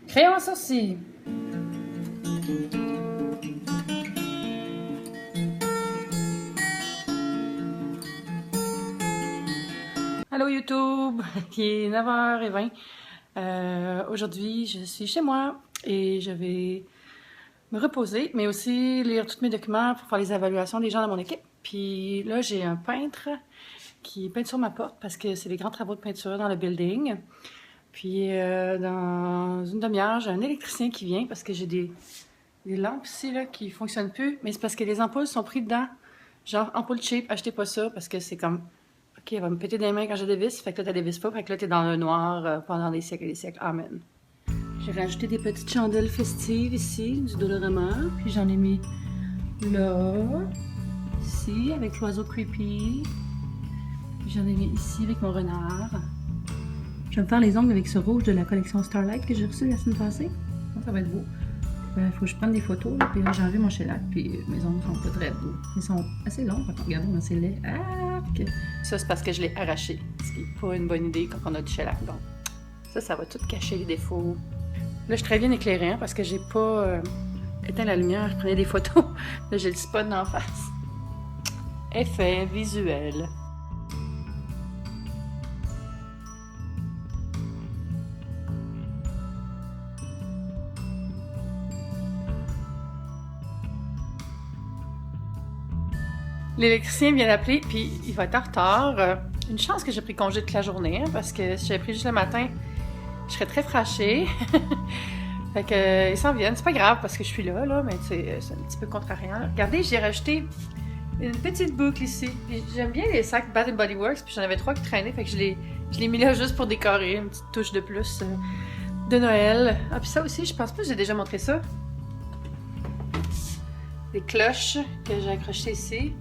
Crayon à sourcils. Allô YouTube, il est 9h20. Aujourd'hui, je suis chez moi et je vais me reposer, mais aussi lire tous mes documents pour faire les évaluations des gens dans mon équipe. Puis là, j'ai un peintre qui peint sur ma porte parce que c'est les grands travaux de peinture dans le building. Puis dans une demi-heure, j'ai un électricien qui vient parce que j'ai des lampes ici là, qui ne fonctionnent plus. Mais c'est parce que les ampoules sont prises dedans. Genre, ampoule cheap, achetez pas ça parce que c'est comme... OK, elle va me péter des mains quand je dévisse. Fait que là, tu dévisses pas. Fait que là, t'es dans le noir pendant des siècles et des siècles. Amen. J'ai rajouté des petites chandelles festives ici, du Dolorama. Puis j'en ai mis là, ici, avec l'oiseau creepy. Puis j'en ai mis ici avec mon renard. Je vais me faire les ongles avec ce rouge de la collection Starlight que j'ai reçu la semaine passée. Ça va être beau. Il faut que je prenne des photos. Là, puis là, j'ai enlevé mon shellac. Puis mes ongles sont pas très beaux. Ils sont assez longs. Quand on regarde, moi, c'est laid. Arc! Ça, c'est parce que je l'ai arraché. Ce qui n'est pas une bonne idée quand on a du shellac. Donc, ça va tout cacher les défauts. Là, je suis très bien éclairée hein, parce que j'ai pas éteint la lumière. Je prenais des photos. Là, j'ai le spot d'en face. Effet visuel. L'électricien vient d'appeler, puis il va être en retard. Une chance que j'ai pris congé toute la journée, hein, parce que si j'avais pris juste le matin, je serais très frâchée. Fait que, ils s'en viennent. C'est pas grave, parce que je suis là, mais c'est un petit peu contrariant. Là. Regardez, j'ai rajouté une petite boucle ici. J'aime bien les sacs Bath & Body Works, puis j'en avais 3 qui traînaient, fait que je l'ai mis là juste pour décorer, une petite touche de plus de Noël. Ah, puis ça aussi, je pense pas que j'ai déjà montré ça. Des cloches que j'ai accrochées ici.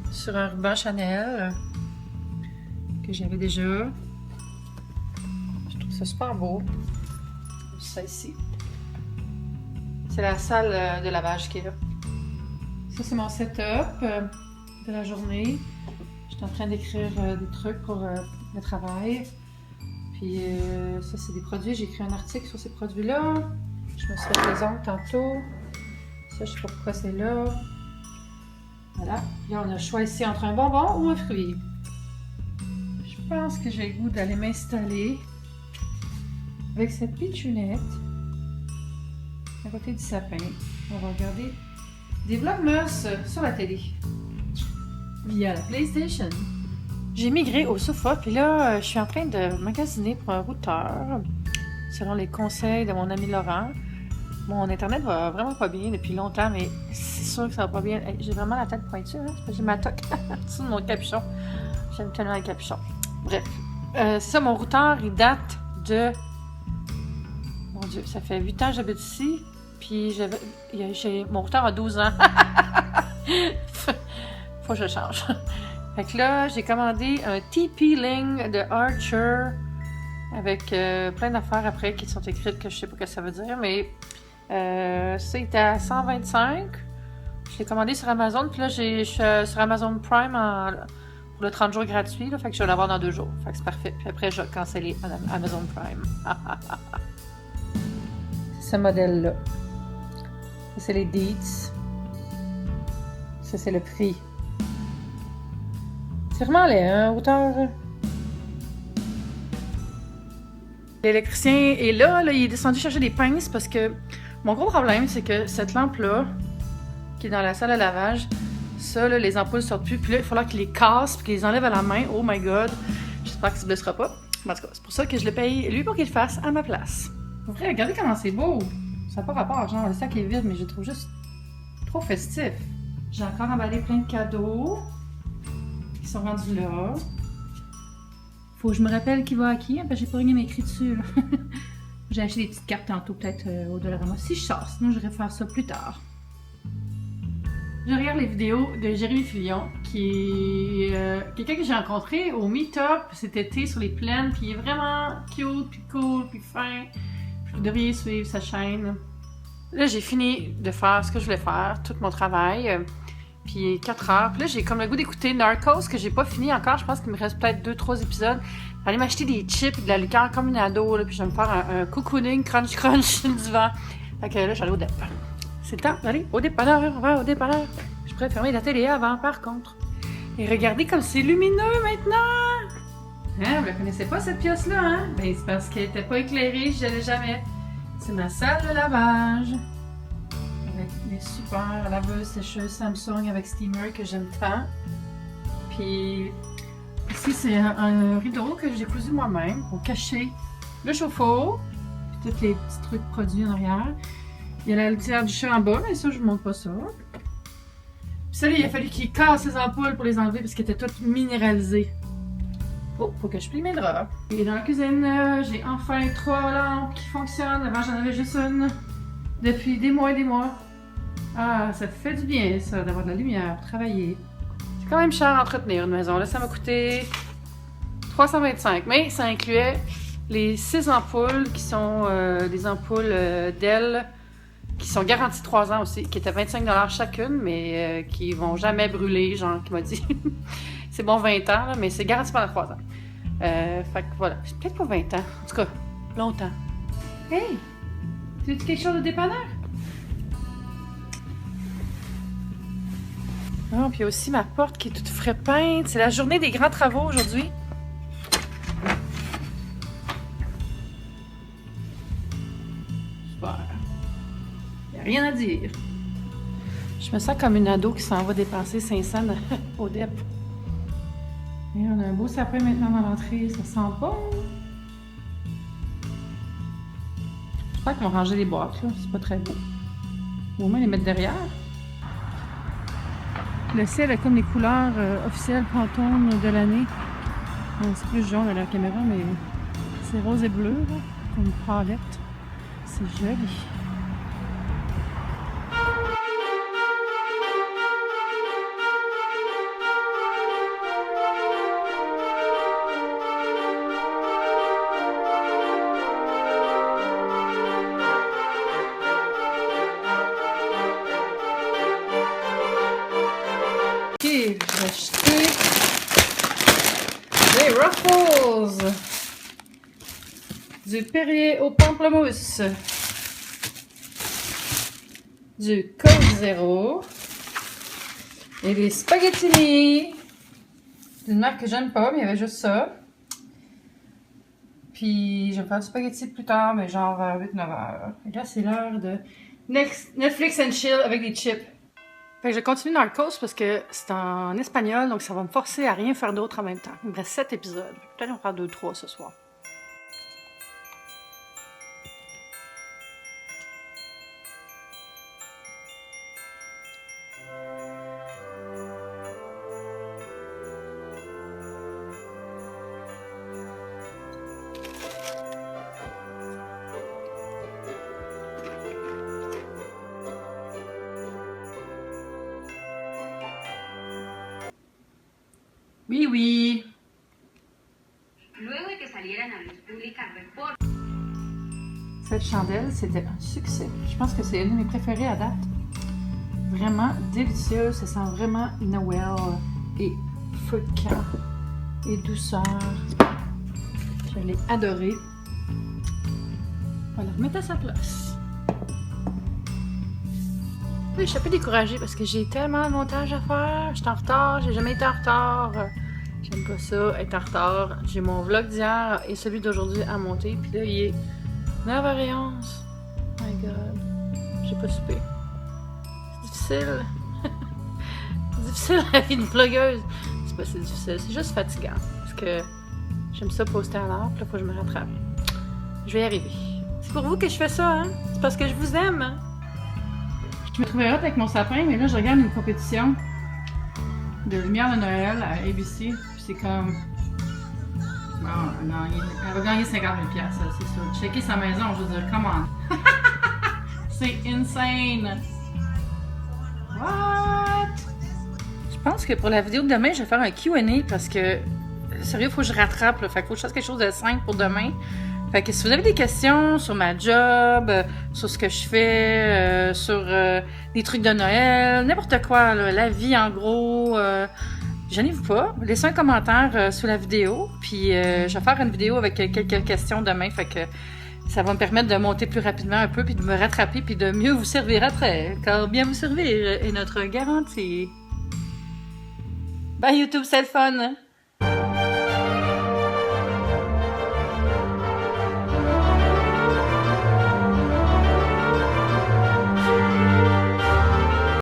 Sur un ruban Chanel que j'avais déjà. Je trouve ça super beau. Ça ici. C'est la salle de lavage qui est là. Ça, c'est mon setup de la journée. Je suis en train d'écrire des trucs pour le travail. Puis ça, c'est des produits. J'ai écrit un article sur ces produits-là. Je me suis fait les ongles tantôt. Ça, je sais pas pourquoi c'est là. Voilà. Là, on a le choix ici entre un bonbon ou un fruit. Je pense que j'ai le goût d'aller m'installer avec cette pitchounette à côté du sapin. On va regarder des vlogmas sur la télé via la PlayStation. J'ai migré au sofa, puis là, je suis en train de magasiner pour un routeur selon les conseils de mon ami Laurent. Mon internet va vraiment pas bien depuis longtemps, mais c'est sûr que ça va pas bien. J'ai vraiment la tête pointue, hein? Parce que j'ai ma toque sur mon capuchon. J'aime tellement le capuchon. Bref. C'est ça, mon routeur, il date de... Mon Dieu, ça fait 8 ans que j'habite ici. Puis mon routeur a 12 ans. Faut que je le change. Fait que là, j'ai commandé un TP-Ling de Archer avec plein d'affaires après qui sont écrites que je sais pas ce que ça veut dire, mais... ça, il était à 125. Je l'ai commandé sur Amazon. Puis là, je suis sur Amazon Prime pour le 30 jours gratuit. Là, fait que je vais l'avoir dans 2 jours. Fait que c'est parfait. Puis après, je vais canceller Amazon Prime. C'est ce modèle-là. Ça, c'est les Deets. Ça, c'est le prix. C'est vraiment laid, hein, hauteur. L'électricien est là. Il est descendu chercher des pinces parce que mon gros problème, c'est que cette lampe-là, qui est dans la salle à lavage, ça, là, les ampoules sortent plus. Puis là, il va falloir qu'il les casse puis qu'il les enlève à la main. Oh my god! J'espère qu'il ne se blessera pas. En tout cas, c'est pour ça que je le paye, lui, pour qu'il le fasse à ma place. Pour vrai, regardez comment c'est beau! Ça n'a pas rapport, genre, le sac est vide, mais je le trouve juste trop festif. J'ai encore emballé plein de cadeaux qui sont rendus là. Faut que je me rappelle qui va à qui, parce que j'ai pas rien écrit dessus, là. J'ai acheté des petites cartes tantôt, peut-être au Dollarama. Si je sors, sinon je vais faire ça plus tard. Je regarde les vidéos de Jérémy Filion, qui est quelqu'un que j'ai rencontré au Meetup cet été sur les plaines, puis il est vraiment cute, puis cool, puis fin. Puis vous devriez suivre sa chaîne. Là, j'ai fini de faire ce que je voulais faire, tout mon travail. Puis il est 4 heures. Puis là, j'ai comme le goût d'écouter Narcos, que j'ai pas fini encore. Je pense qu'il me reste peut-être 2-3 épisodes. Aller m'acheter des chips et de la liqueur comme une ado, là, puis je vais me faire un cocooning crunch sur le divan. Fait que là, j'allais au dépanneur. C'est le temps d'aller au dépanneur. On va au dépanneur. Je pourrais fermer la télé avant, par contre. Et regardez comme c'est lumineux maintenant! Hein, vous la connaissez pas cette pièce-là, hein? Ben, c'est parce qu'elle était pas éclairée, je l'ai jamais. C'est ma salle de lavage. Avec mes super laveuses sécheuses Samsung avec steamer que j'aime tant. Puis ici, c'est un rideau que j'ai cousu moi-même pour cacher le chauffe-eau. Puis tous les petits trucs produits en arrière. Il y a la litière du chat en bas, mais ça, je vous montre pas ça. Puis ça, il a fallu qu'il casse les ampoules pour les enlever parce qu'elles étaient toutes minéralisées. Oh, faut que je plie mes draps. Et dans la cuisine, j'ai enfin 3 lampes qui fonctionnent. Avant, j'en avais juste une. Depuis des mois et des mois. Ah, ça fait du bien, ça, d'avoir de la lumière pour travailler. C'est quand même cher à entretenir une maison. Là, ça m'a coûté 325. Mais ça incluait les 6 ampoules qui sont des ampoules Dell qui sont garanties 3 ans aussi, qui étaient 25$ chacune, mais qui vont jamais brûler, genre, qui m'a dit. C'est bon 20 ans, là, mais c'est garanti pendant 3 ans. Fait que voilà, peut-être pas 20 ans, en tout cas, longtemps. Hey! Tu veux quelque chose de dépanneur? Oh, puis il y a aussi ma porte qui est toute frais peinte. C'est la journée des grands travaux aujourd'hui. Super. Il n'y a rien à dire. Je me sens comme une ado qui s'en va dépenser 500 au DEP. Et on a un beau sapin maintenant dans l'entrée. Ça sent bon. J'espère qu'ils vont ranger les boîtes, là. C'est pas très beau. Ou au moins les mettre derrière. Le ciel a comme les couleurs officielles Pantone de l'année. C'est plus jaune à la caméra, mais c'est rose et bleu, là, comme une palette. C'est joli. J'ai acheté des Ruffles, du Perrier au pamplemousse, du Coke Zero et des spaghettini d'une marque que j'aime pas, mais il y avait juste ça. Puis je vais faire du spaghetti plus tard, mais genre vers 8-9 heures. Et là, c'est l'heure de Netflix and chill avec des chips. Fait que je continue Narcos parce que c'est en espagnol, donc ça va me forcer à rien faire d'autre en même temps. Il me reste 7 épisodes. Peut-être on va faire 2-3 ce soir. Oui, oui. Luego de que salieran a luz pública reportes. Cette chandelle, c'était un succès. Je pense que c'est une de mes préférées à date. Vraiment délicieuse. Ça sent vraiment Noël et feu de camp et douceur. Je l'ai adorée. Voilà, remettre à sa place. Oui, je suis un peu découragée parce que j'ai tellement de montage à faire. Je suis en retard, j'ai jamais été en retard. J'aime pas ça, être en retard. J'ai mon vlog d'hier et celui d'aujourd'hui à monter. Puis là, il est 9h11. My God. J'ai pas soupé. C'est difficile. C'est difficile la vie de vlogueuse. C'est pas si difficile, c'est juste fatigant. Parce que j'aime ça poster à l'heure, puis là, faut que je me rattrape. Je vais y arriver. C'est pour vous que je fais ça, hein? C'est parce que je vous aime, hein? Je me trouvais hot avec mon sapin, mais là, je regarde une compétition de lumière de Noël à ABC. Puis c'est comme... Bon, elle va gagner 50 000 $, c'est sûr. Checker sa maison, je veux dire, come on. C'est insane. What? Je pense que pour la vidéo de demain, je vais faire un Q&A parce que, sérieux, il faut que je rattrape. Là. Fait qu'il faut que je fasse quelque chose de simple pour demain. Fait que si vous avez des questions sur ma job, sur ce que je fais, sur des trucs de Noël, n'importe quoi, là, la vie en gros, gênez-vous pas, laissez un commentaire sous la vidéo, puis je vais faire une vidéo avec quelques questions demain, fait que ça va me permettre de monter plus rapidement un peu, puis de me rattraper, puis de mieux vous servir après, car bien vous servir est notre garantie. Bye YouTube, c'est le fun!